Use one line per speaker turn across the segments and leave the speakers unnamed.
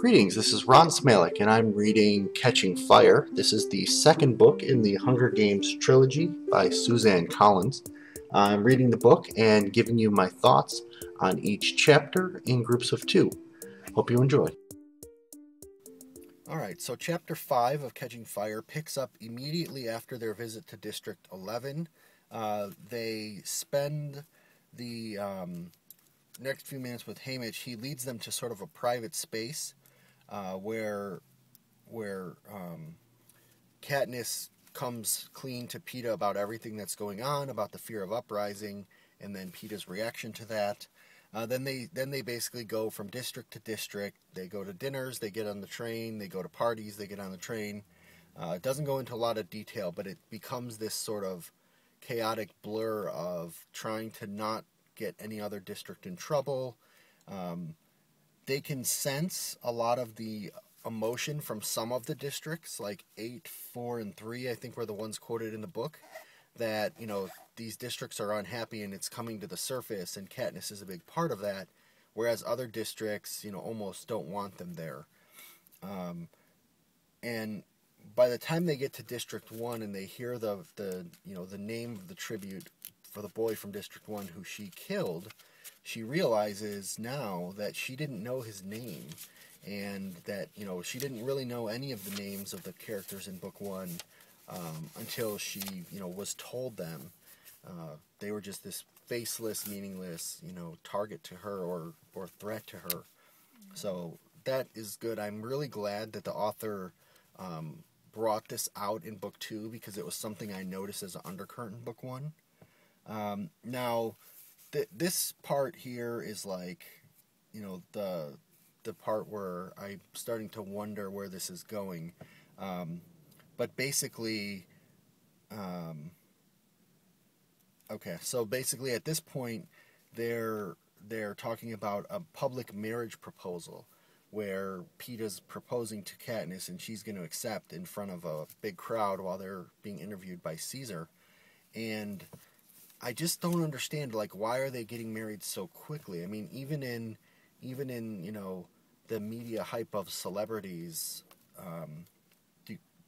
Greetings, this is Ron Smalik, and I'm reading Catching Fire. This is the second book in the Hunger Games trilogy by Suzanne Collins. I'm reading the book and giving you my thoughts on each chapter in groups of two. Hope you enjoy. Alright, so Chapter 5 of Catching Fire picks up immediately after their visit to District 11. They spend the next few minutes with Haymitch. He leads them to sort of a private space where Katniss comes clean to Peeta about everything that's going on, about the fear of uprising, and then Peeta's reaction to that. Then they basically go from district to district. They go to dinners, they get on the train, they go to parties, they get on the train. It doesn't go into a lot of detail, but it becomes this sort of chaotic blur of trying to not get any other district in trouble. They can sense a lot of the emotion from some of the districts, like 8, 4, and 3, I think were the ones quoted in the book, that, you know, these districts are unhappy and it's coming to the surface, and Katniss is a big part of that, whereas other districts, you know, almost don't want them there. And by the time they get to District 1 and they hear the name of the tribute for the boy from District 1 who she killed, she realizes now that she didn't know his name, and that, you know, she didn't really know any of the names of the characters in Book 1 until she, you know, was told them. They were just this faceless, meaningless, you know, target to her or threat to her. So that is good. I'm really glad that the author brought this out in Book 2, because it was something I noticed as an undercurrent in Book 1. Now, this part here is like, you know, the part where I'm starting to wonder where this is going. But basically, okay, so basically at this point, they're talking about a public marriage proposal where Peeta's proposing to Katniss and she's going to accept in front of a big crowd while they're being interviewed by Caesar. And I just don't understand, like, why are they getting married so quickly? I mean, even in you know, the media hype of celebrities,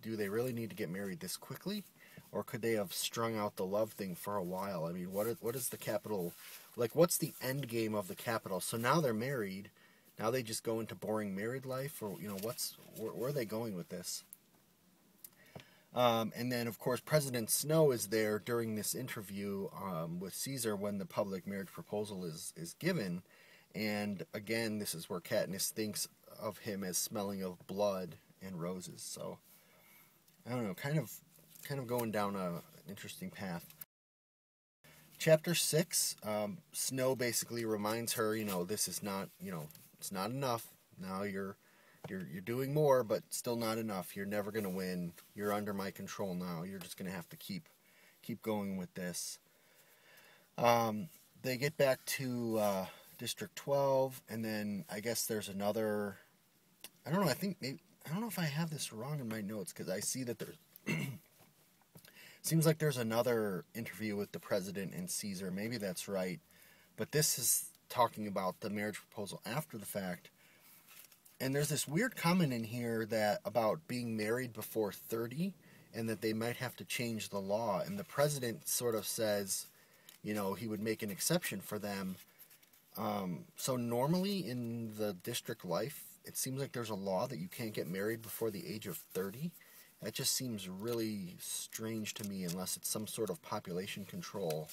do they really need to get married this quickly? Or could they have strung out the love thing for a while? I mean, what is the Capitol, like, what's the end game of the Capitol? So now they're married, now they just go into boring married life? Or, you know, where are they going with this? And then, of course, President Snow is there during this interview with Caesar when the public marriage proposal is given. And again, this is where Katniss thinks of him as smelling of blood and roses. So, I don't know, kind of going down an interesting path. Chapter 6, Snow basically reminds her, you know, this is not, you know, it's not enough. Now you're doing more, but still not enough. You're never going to win. You're under my control now. You're just going to have to keep going with this. They get back to District 12, and then I guess there's another, I don't know, I don't know if I have this wrong in my notes, because I see that there's seems like there's another interview with the president and Caesar. Maybe that's right. But this is talking about the marriage proposal after the fact. And there's this weird comment in here that about being married before 30, and that they might have to change the law. And the president sort of says, you know, he would make an exception for them. So normally in the district life, it seems like there's a law that you can't get married before the age of 30. That just seems really strange to me, unless it's some sort of population control.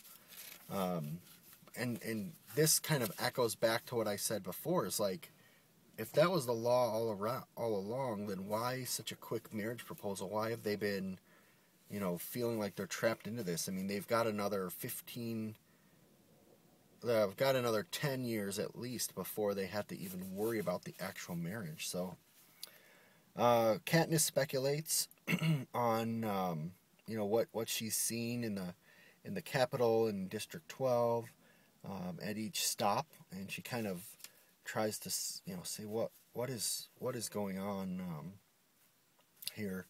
And this kind of echoes back to what I said before. It's like, if that was the law all along, then why such a quick marriage proposal? Why have they been, you know, feeling like they're trapped into this? I mean, they've got another 10 years at least before they have to even worry about the actual marriage. So, Katniss speculates on, you know, what she's seen in the Capitol in District 12 at each stop, and she kind of tries to, you know, say what is going on here.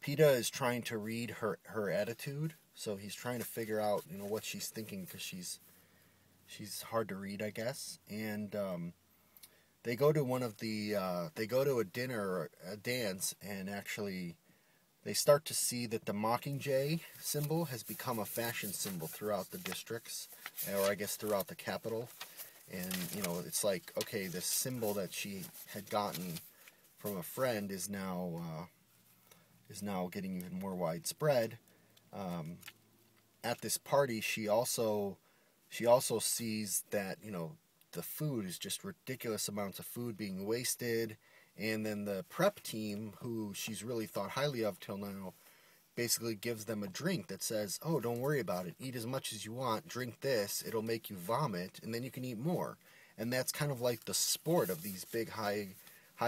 Peeta is trying to read her attitude, so he's trying to figure out, you know, what she's thinking, because she's hard to read, I guess. And they go to one of the they go to a dinner, a dance, and actually they start to see that the Mockingjay symbol has become a fashion symbol throughout the districts, or I guess throughout the capital. And it's like, okay, this symbol that she had gotten from a friend is now getting even more widespread. At this party, she also sees that the food is just ridiculous amounts of food being wasted, and then the prep team, who she's really thought highly of till now, basically gives them a drink that says, "Oh, don't worry about it. Eat as much as you want. Drink this. It'll make you vomit, and then you can eat more." And that's kind of like the sport of these big high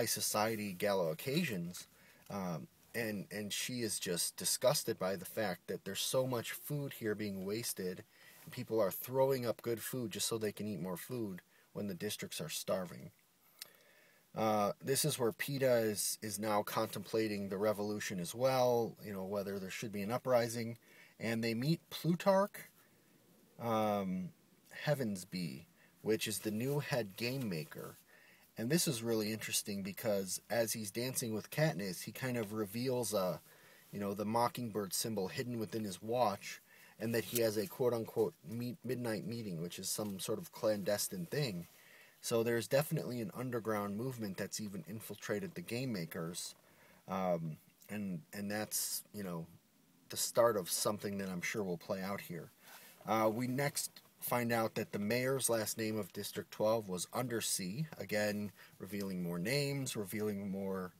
society gala occasions. And she is just disgusted by the fact that there's so much food here being wasted, and people are throwing up good food just so they can eat more food when the districts are starving. This is where PETA is now contemplating the revolution as well, whether there should be an uprising. And they meet Plutarch Heavensbee, which is the new head game maker. And this is really interesting because as he's dancing with Katniss, he kind of reveals the mockingbird symbol hidden within his watch, and that he has a quote-unquote midnight meeting, which is some sort of clandestine thing. So there's definitely an underground movement that's even infiltrated the game makers, and that's the start of something that I'm sure will play out here. We next find out that the mayor's last name of District 12 was Undersea, again revealing more names, revealing more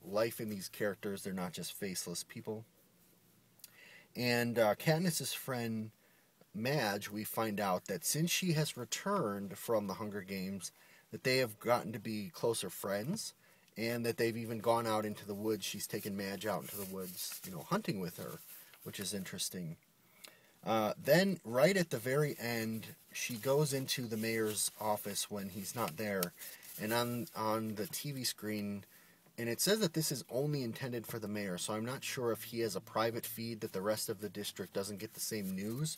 life in these characters. They're not just faceless people. And Katniss's friend Madge, we find out that since she has returned from the Hunger Games, that they have gotten to be closer friends, and that they've even gone out into the woods. She's taken Madge out into the woods, hunting with her, which is interesting. Then, right at the very end, she goes into the mayor's office when he's not there, and on the TV screen, and it says that this is only intended for the mayor, so I'm not sure if he has a private feed that the rest of the district doesn't get the same news.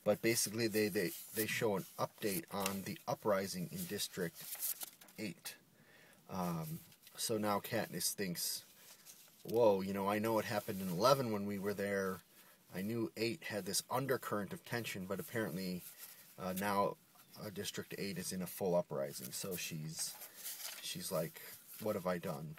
But basically, they show an update on the uprising in District 8. So now Katniss thinks, whoa, I know what happened in 11 when we were there. I knew 8 had this undercurrent of tension, but apparently now District 8 is in a full uprising. So she's like, what have I done?